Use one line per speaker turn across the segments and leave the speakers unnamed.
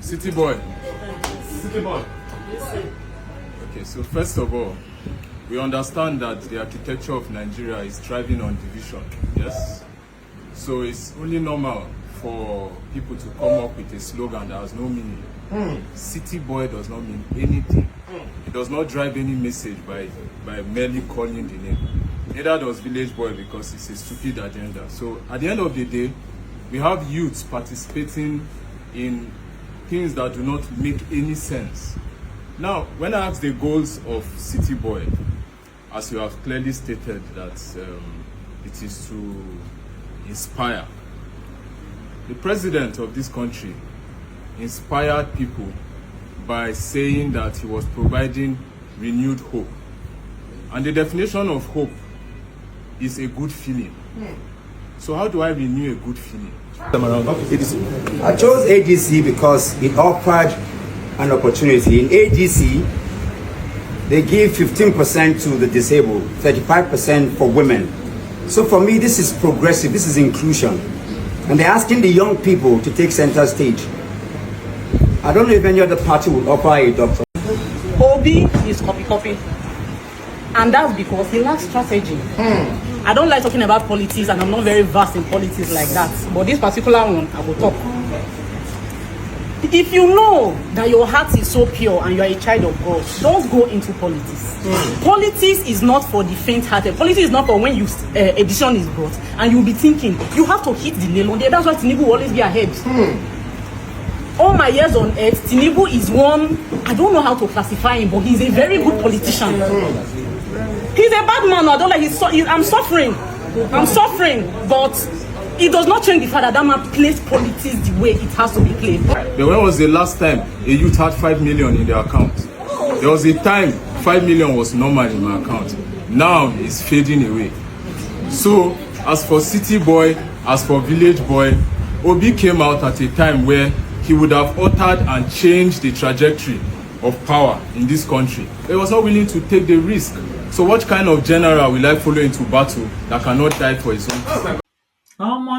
City boy.
City boy.
Okay, so first of all, we understand that the architecture of Nigeria is thriving on division, yes? So it's only normal for people to come up with a slogan that has no meaning. City boy does not mean anything. It does not drive any message by merely calling the name. Neither does village boy, because it's a stupid agenda. So at the end of the day, we have youths participating in things that do not make any sense. Now, when I ask the goals of City Boy, as you have clearly stated that it is to inspire. The president of this country inspired people by saying that he was providing renewed hope. And the definition of hope is a good feeling. So how do I renew a good feeling?
I chose AGC because it offered an opportunity. In AGC, they give 15% to the disabled, 35% for women. So for me, this is progressive, this is inclusion. And they're asking the young people to take center stage. I don't know if any other party will offer a doctor.
Obi is copy. And that's because he lacks strategy. I don't like talking about politics, and I'm not very versed in politics like that. But this particular one, I will talk. If you know that your heart is so pure and you are a child of God, don't go into politics. Politics is not for the faint-hearted. Politics is not for when a decision is brought and you'll be thinking, you have to hit the nail on the head. That's why Tinubu will always be ahead. All my years on earth, Tinubu is one, I don't know how to classify him, but he's a very good politician. He's a bad man. I don't like I'm suffering, but it does not change the fact that that man plays politics the way it has to be played.
But when was the last time a youth had 5 million in their account? There was a time 5 million was normal in my account. Now it's fading away. So as for City Boy, as for Village Boy, Obi came out at a time where he would have altered and changed the trajectory of power in this country. He was not willing to take the risk. So what kind of general will I follow into battle that cannot die for his own?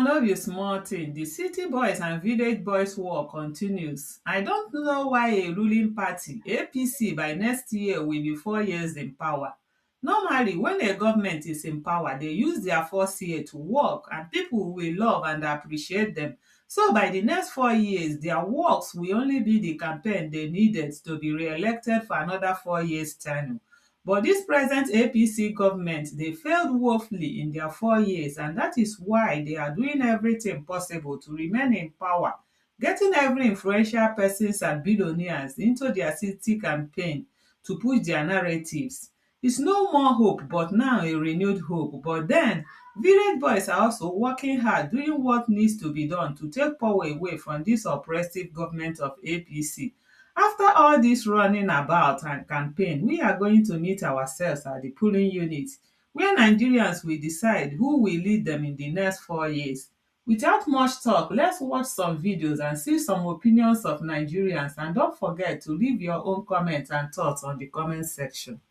No be small thing. The city boys and village boys war continues. I don't know why a ruling party, APC, by next year will be 4 years in power. Normally, when a government is in power, they use their 4th year to work, and people will love and appreciate them. So by the next 4 years, their works will only be the campaign they needed to be re-elected for another 4 years tenure. But this present APC government, they failed woefully in their 4 years, and that is why they are doing everything possible to remain in power, getting every influential persons and billionaires into their city campaign to push their narratives. It's no more hope, but now a renewed hope. But then, village boys are also working hard, doing what needs to be done to take power away from this oppressive government of APC. After all this running about and campaign, we are going to meet ourselves at the polling unit, where Nigerians will decide who will lead them in the next 4 years. Without much talk, let's watch some videos and see some opinions of Nigerians, and don't forget to leave your own comments and thoughts on the comment section.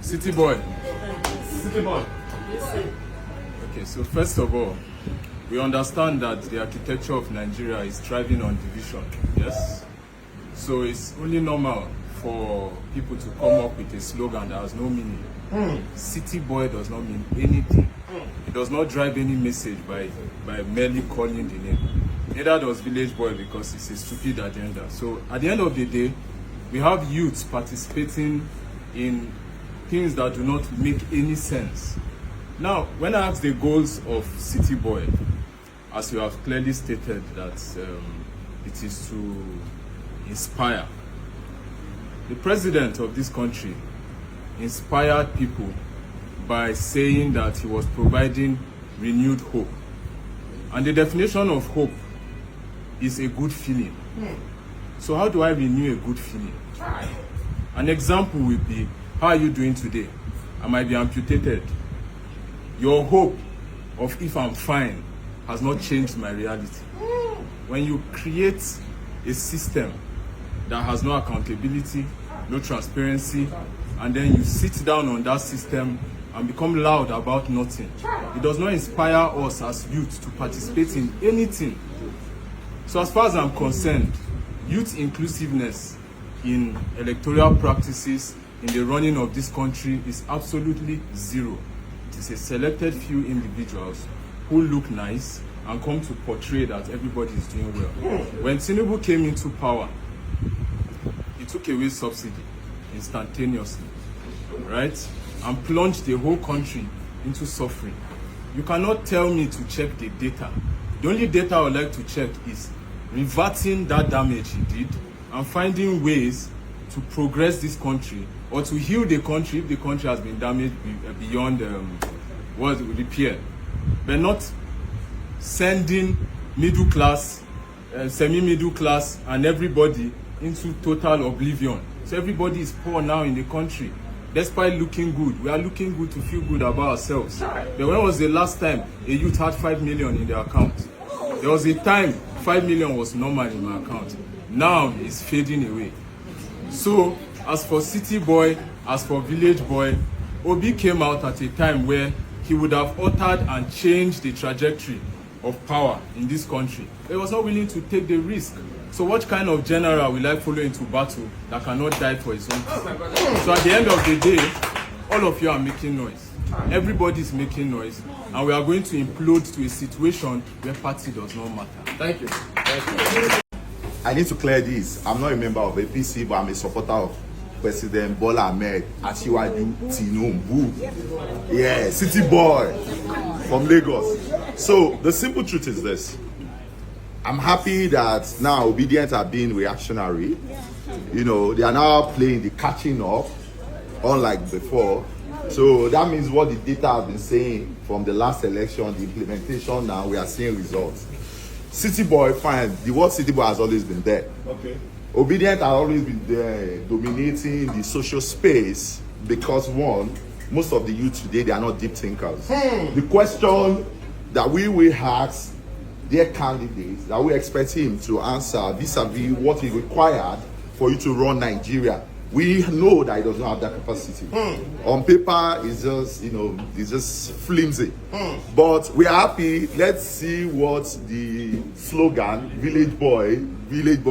City Boy.
City boy.
Okay, so first of all, we understand that the architecture of Nigeria is thriving on division, yes? So it's only normal for people to come up with a slogan that has no meaning. City boy does not mean anything. It does not drive any message by merely calling the name. Neither does village boy, because it's a stupid agenda. So at the end of the day, we have youths participating in things that do not make any sense. Now, when I ask the goals of City Boy, as you have clearly stated that it is to inspire. The president of this country inspired people by saying that he was providing renewed hope. And the definition of hope is a good feeling. So how do I renew a good feeling? An example would be, how are you doing today? I might be amputated. Your hope of if I'm fine has not changed my reality. When you create a system that has no accountability, no transparency, and then you sit down on that system and become loud about nothing, it does not inspire us as youth to participate in anything. So as far as I'm concerned, youth inclusiveness in electoral practices in the running of this country is absolutely zero. It is a selected few individuals who look nice and come to portray that everybody is doing well. When Tinubu came into power, he took away subsidy instantaneously, right? And plunged the whole country into suffering. You cannot tell me to check the data. The only data I would like to check is reverting that damage he did and finding ways to progress this country or to heal the country if the country has been damaged beyond repair. But not sending middle class, semi-middle class and everybody into total oblivion. So everybody is poor now in the country. Despite looking good, we are looking good to feel good about ourselves. But when was the last time a youth had 5 million in their account? There was a time 5 million was normal in my account. Now it's fading away. So as for city boy, as for village boy, Obi came out at a time where he would have altered and changed the trajectory of power in this country. He was not willing to take the risk. So what kind of general will I follow into battle that cannot die for his own people? So at the end of the day, all of you are making noise. Everybody is making noise. And we are going to implode to a situation where party does not matter.
Thank you. Thank you.
I need to clear this. I'm not a member of APC, but I'm a supporter of President Bola Ahmed Asiwaju Tinubu. Yeah, city boy from Lagos. So the simple truth is this. I'm happy that now Obedient are being reactionary. You know, they are now playing the catching up, unlike before. So that means what the data have been saying from the last election, the implementation, now we are seeing results. City boy, fine. The word city boy has always been there.
Okay.
Obedient has always been there, dominating the social space because one, most of the youth today, they are not deep thinkers. The question that we will ask their candidates, that we expect him to answer vis-a-vis what is required for you to run Nigeria. We know that he does not have that capacity. On paper, it's just, it's just flimsy. But we are happy. Let's see what the slogan, Village Boy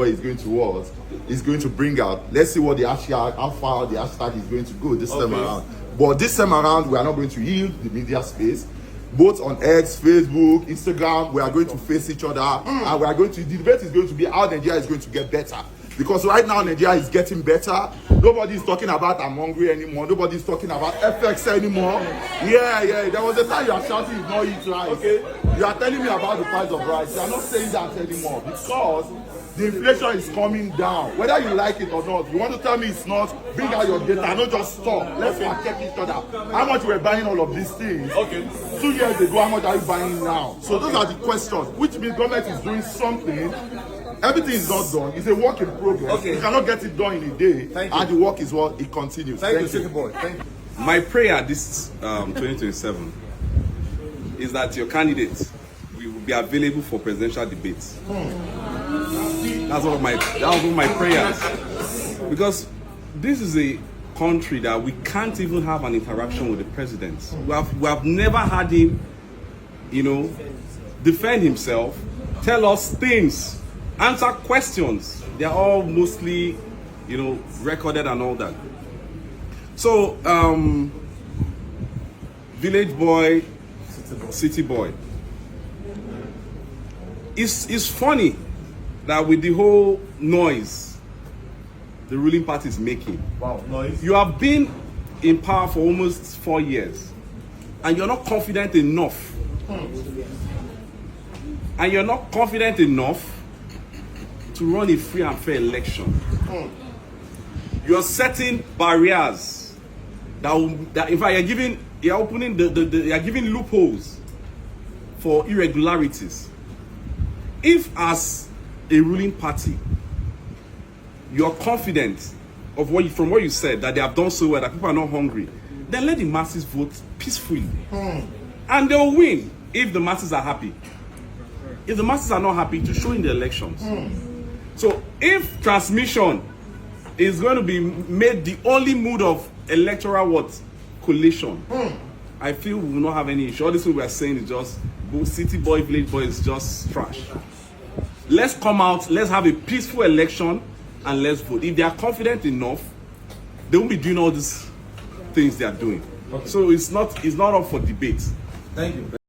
is going to what? Is going to bring out. Let's see what the hashtag, how far the hashtag is going to go this time around. But this time around, we are not going to yield the media space. Both on X, Facebook, Instagram, we are going to face each other. And we are going to, the debate is going to be how Nigeria is going to get better. Because right now Nigeria is getting better. Nobody is talking about I'm hungry anymore. Nobody is talking about FX anymore. Yeah. There was a time you are shouting it's not eat rice. Okay. You are telling me about the price of rice. You are not saying that anymore because the inflation is coming down. Whether you like it or not, you want to tell me it's not, bring out your data, not just stop. Let's check each other. How much we're buying all of these things? Okay. 2 years ago, how much are you buying now? So those are the questions, which means government is doing something. Everything is not done. It's a work in progress. Okay. You cannot get it done in a day. And the work is what it continues.
Thank you, City Boy. Thank you.
My prayer this 2027 is that your candidate will be available for presidential debates. That's one of my prayers. Because this is a country that we can't even have an interaction with the president. We have never had him, defend himself, tell us things, answer questions. They're all mostly, recorded and all that. So, village boy, city boy. It's funny that with the whole noise the ruling party is making.
Wow, noise.
You have been in power for almost 4 years and you're not confident enough. And you're not confident enough to run a free and fair election. You're setting barriers that in fact you're giving loopholes for irregularities. If as a ruling party you're confident of from what you said that they have done so well, that people are not hungry, then let the masses vote peacefully. And they'll win if the masses are happy. If the masses are not happy, to show in the elections. So if transmission is going to be made the only mode of electoral collation, I feel we will not have any issue. All this we are saying is just city boy, village boy is just trash. let's come out, let's have a peaceful election, and let's vote. If they are confident enough, they won't be doing all these things they are doing. Okay. So it's not up for debate.
Thank you.